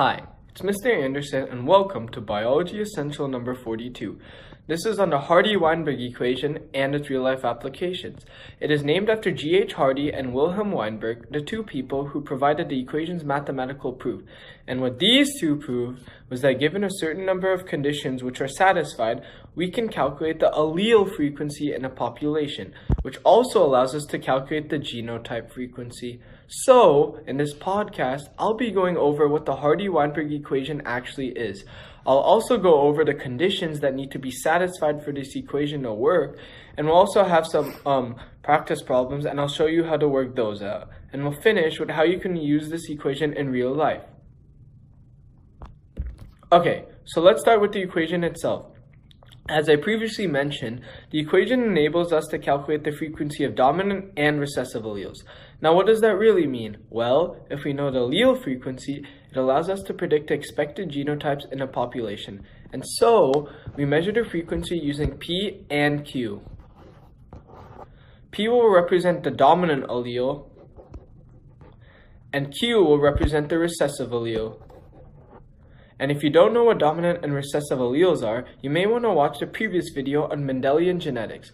Hi, it's Mr. Anderson and welcome to Biology Essential number 42. This is on the Hardy-Weinberg Equation and its real-life applications. It is named after G.H. Hardy and Wilhelm Weinberg, the two people who provided the equation's mathematical proof. And what these two proved was that given a certain number of conditions which are satisfied, we can calculate the allele frequency in a population, which also allows us to calculate the genotype frequency. So, in this podcast, I'll be going over what the Hardy-Weinberg equation actually is. I'll also go over the conditions that need to be satisfied for this equation to work, and we'll also have some practice problems, and I'll show you how to work those out. And we'll finish with how you can use this equation in real life. Okay, so let's start with the equation itself. As I previously mentioned, the equation enables us to calculate the frequency of dominant and recessive alleles. Now, what does that really mean? Well, if we know the allele frequency, it allows us to predict the expected genotypes in a population. And so, we measure the frequency using P and Q. P will represent the dominant allele, and Q will represent the recessive allele. And if you don't know what dominant and recessive alleles are, you may want to watch the previous video on Mendelian genetics.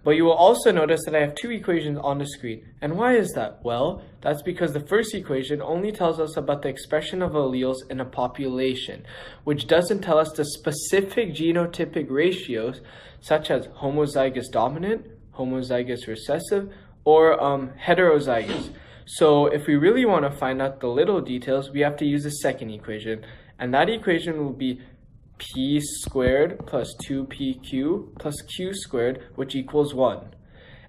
But you will also notice that I have two equations on the screen. And why is that? Well, that's because the first equation only tells us about the expression of alleles in a population, which doesn't tell us the specific genotypic ratios, such as homozygous dominant, homozygous recessive, or heterozygous. So if we really want to find out the little details, we have to use the second equation. And that equation will be p squared plus 2pq plus q squared, which equals 1.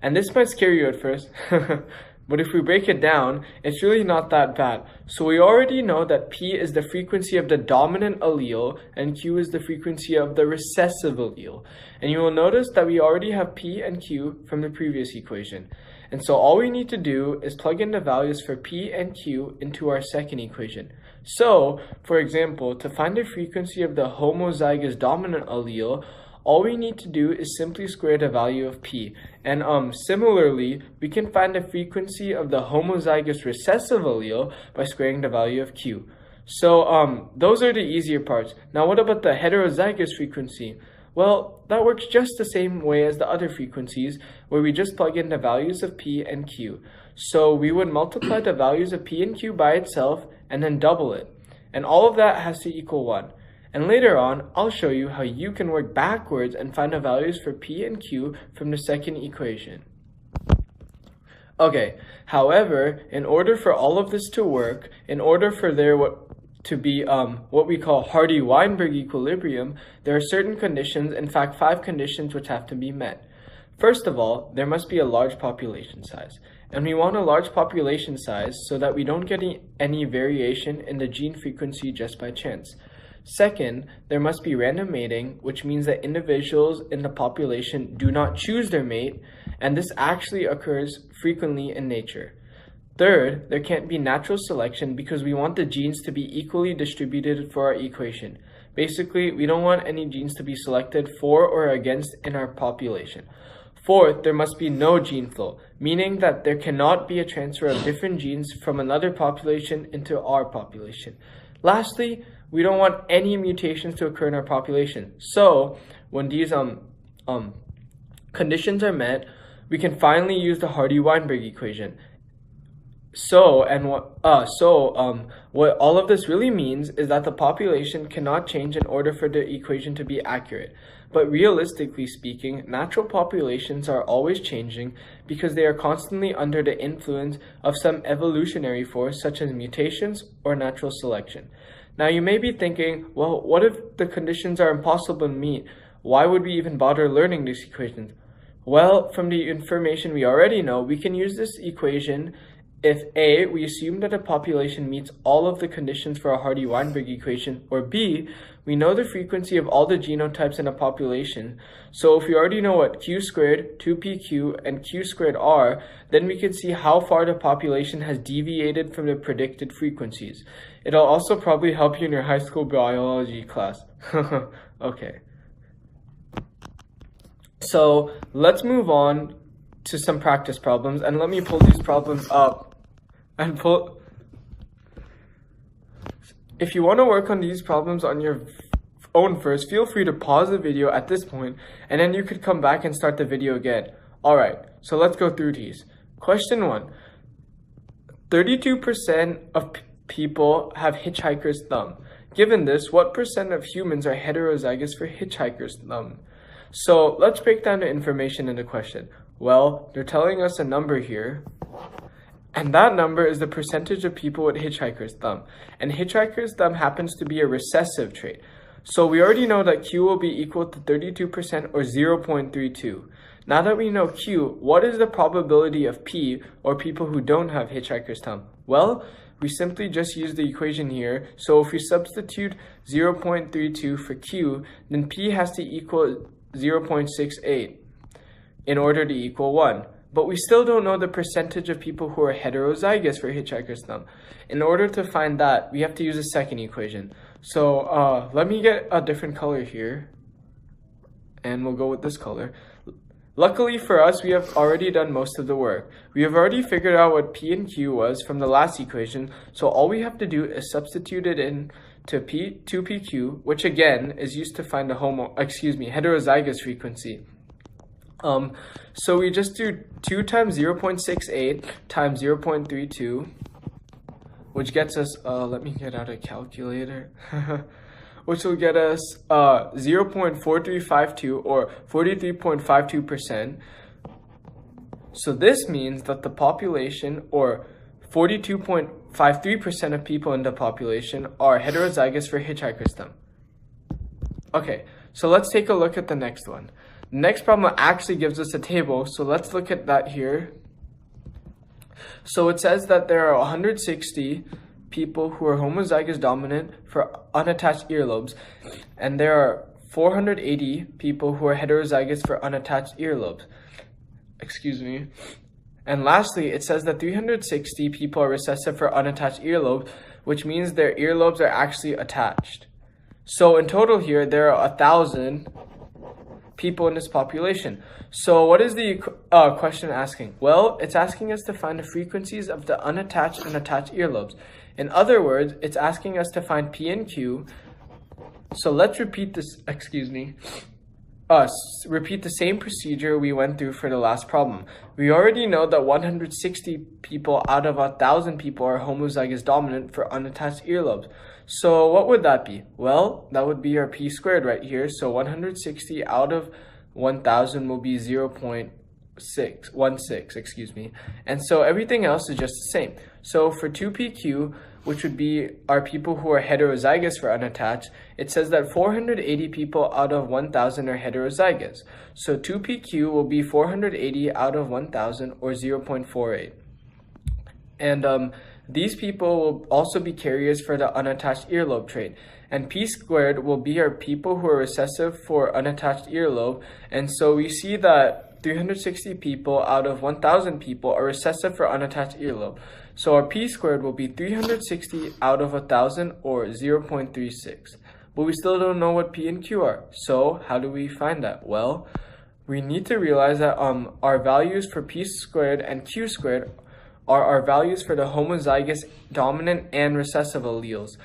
And this might scare you at first, but if we break it down, it's really not that bad. So we already know that p is the frequency of the dominant allele and q is the frequency of the recessive allele. And you will notice that we already have p and q from the previous equation. And so all we need to do is plug in the values for p and q into our second equation. So, for example, to find the frequency of the homozygous dominant allele, all we need to do is simply square the value of p. And similarly, we can find the frequency of the homozygous recessive allele by squaring the value of q. So those are the easier parts. Now what about the heterozygous frequency? Well, that works just the same way as the other frequencies, where we just plug in the values of p and q. So we would multiply the values of p and q by itself and then double it. And all of that has to equal 1. And later on, I'll show you how you can work backwards and find the values for p and q from the second equation. Okay, however, in order for all of this to work, in order for there to be what we call Hardy-Weinberg equilibrium, there are certain conditions, in fact 5 conditions, which have to be met. First of all, there must be a large population size. And we want a large population size so that we don't get any variation in the gene frequency just by chance. Second, there must be random mating, which means that individuals in the population do not choose their mate, and this actually occurs frequently in nature. Third, there can't be natural selection because we want the genes to be equally distributed for our equation. Basically, we don't want any genes to be selected for or against in our population. Fourth, there must be no gene flow, meaning that there cannot be a transfer of different genes from another population into our population. Lastly, we don't want any mutations to occur in our population. So, when these conditions are met, we can finally use the Hardy-Weinberg equation. What all of this really means is that the population cannot change in order for the equation to be accurate. But realistically speaking, natural populations are always changing because they are constantly under the influence of some evolutionary force such as mutations or natural selection. Now you may be thinking, well, what if the conditions are impossible to meet? Why would we even bother learning these equations? Well, from the information we already know, we can use this equation if A, we assume that a population meets all of the conditions for a Hardy-Weinberg equation, or B, we know the frequency of all the genotypes in a population. So if we already know what q squared, 2pq, and q squared are, then we can see how far the population has deviated from the predicted frequencies. It'll also probably help you in your high school biology class. Okay. So let's move on to some practice problems, and let me pull these problems up and If you want to work on these problems on your own first, feel free to pause the video at this point, and then you could come back and start the video again. Alright, so let's go through these. Question 1. 32% of people have hitchhiker's thumb. Given this, what percent of humans are heterozygous for hitchhiker's thumb? So let's break down the information in the question. Well, they're telling us a number here, and that number is the percentage of people with hitchhiker's thumb. And hitchhiker's thumb happens to be a recessive trait. So we already know that Q will be equal to 32% or 0.32. Now that we know Q, what is the probability of P, or people who don't have hitchhiker's thumb? Well, we simply just use the equation here. So if we substitute 0.32 for Q, then P has to equal 0.68 in order to equal 1. But we still don't know the percentage of people who are heterozygous for hitchhiker's thumb. In order to find that, we have to use a second equation. So let me get a different color here, and we'll go with this color. Luckily for us, we have already done most of the work. We have already figured out what P and Q was from the last equation, so all we have to do is substitute it in to 2PQ, which again is used to find the heterozygous frequency. So we just do 2 times 0.68 times 0.32, which gets us, let me get out a calculator, which will get us 0.4352 or 43.52%. So this means that the population, or 42.53% of people in the population, are heterozygous for hitchhiker's thumb. Okay, so let's take a look at the next one. The next problem actually gives us a table, so let's look at that here. So it says that there are 160 people who are homozygous dominant for unattached earlobes, and there are 480 people who are heterozygous for unattached earlobes. And lastly, it says that 360 people are recessive for unattached earlobes, which means their earlobes are actually attached. So in total here, there are 1,000 people in this population. So what is the question asking? Well, it's asking us to find the frequencies of the unattached and attached earlobes. In other words, it's asking us to find P and Q. So let's repeat this, repeat the same procedure we went through for the last problem. We already know that 160 people out of 1,000 people are homozygous dominant for unattached earlobes. So what would that be? Well, that would be our P squared right here. So 160 out of 1,000 will be 0.16, and so everything else is just the same. So for 2PQ, which would be our people who are heterozygous for unattached, it says that 480 people out of 1,000 are heterozygous. So 2PQ will be 480 out of 1,000, or 0.48. And these people will also be carriers for the unattached earlobe trait. And P squared will be our people who are recessive for unattached earlobe. And so we see that 360 people out of 1,000 people are recessive for unattached earlobe. So our P squared will be 360 out of 1,000, or 0.36. But we still don't know what P and Q are. So how do we find that? Well, we need to realize that our values for P squared and Q squared are our values for the homozygous dominant and recessive alleles.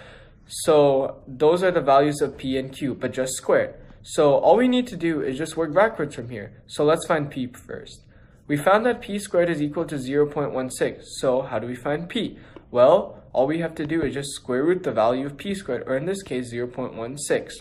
So those are the values of P and Q, but just squared. So all we need to do is just work backwards from here. So let's find P first. We found that P squared is equal to 0.16. So how do we find P? Well, all we have to do is just square root the value of P squared, or in this case 0.16.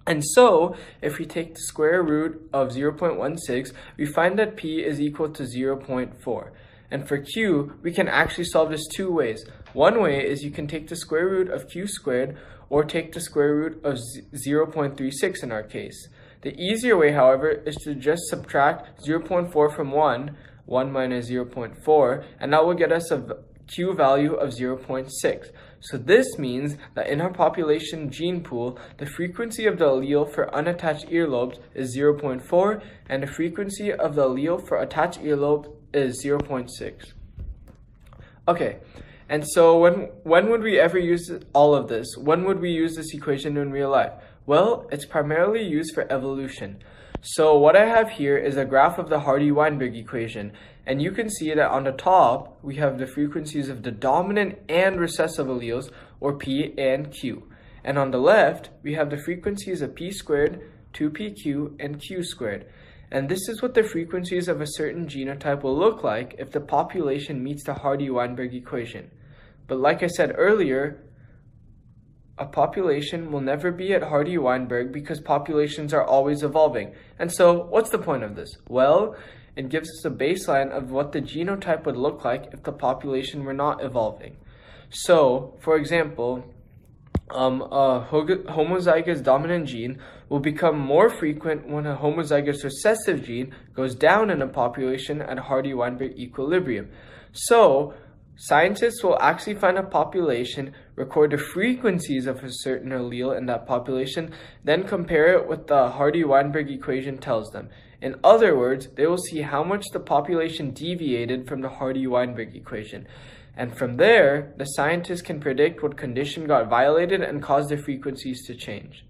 And so if we take the square root of 0.16, we find that P is equal to 0.4. And for Q, we can actually solve this two ways. One way is you can take the square root of Q squared, or take the square root of 0.36 in our case. The easier way, however, is to just subtract 0.4 from 1 minus 0.4, and that will get us a Q value of 0.6. So this means that in our population gene pool, the frequency of the allele for unattached earlobes is 0.4, and the frequency of the allele for attached earlobe is 0.6. Okay, and so when would we ever use all of this? When would we use this equation in real life? Well, it's primarily used for evolution. So what I have here is a graph of the Hardy-Weinberg equation, and you can see that on the top we have the frequencies of the dominant and recessive alleles, or P and Q. And on the left, we have the frequencies of P squared, 2pq, and Q squared. And this is what the frequencies of a certain genotype will look like if the population meets the Hardy-Weinberg equation. But like I said earlier, a population will never be at Hardy-Weinberg because populations are always evolving. And so, what's the point of this? Well, it gives us a baseline of what the genotype would look like if the population were not evolving. So, for example, a homozygous dominant gene will become more frequent when a homozygous recessive gene goes down in a population at Hardy-Weinberg equilibrium. So, scientists will actually find a population, record the frequencies of a certain allele in that population, then compare it with the Hardy-Weinberg equation tells them. In other words, they will see how much the population deviated from the Hardy-Weinberg equation. And from there, the scientists can predict what condition got violated and cause the frequencies to change.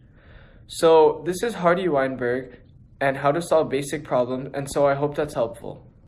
So this is Hardy-Weinberg and how to solve basic problems, and so I hope that's helpful.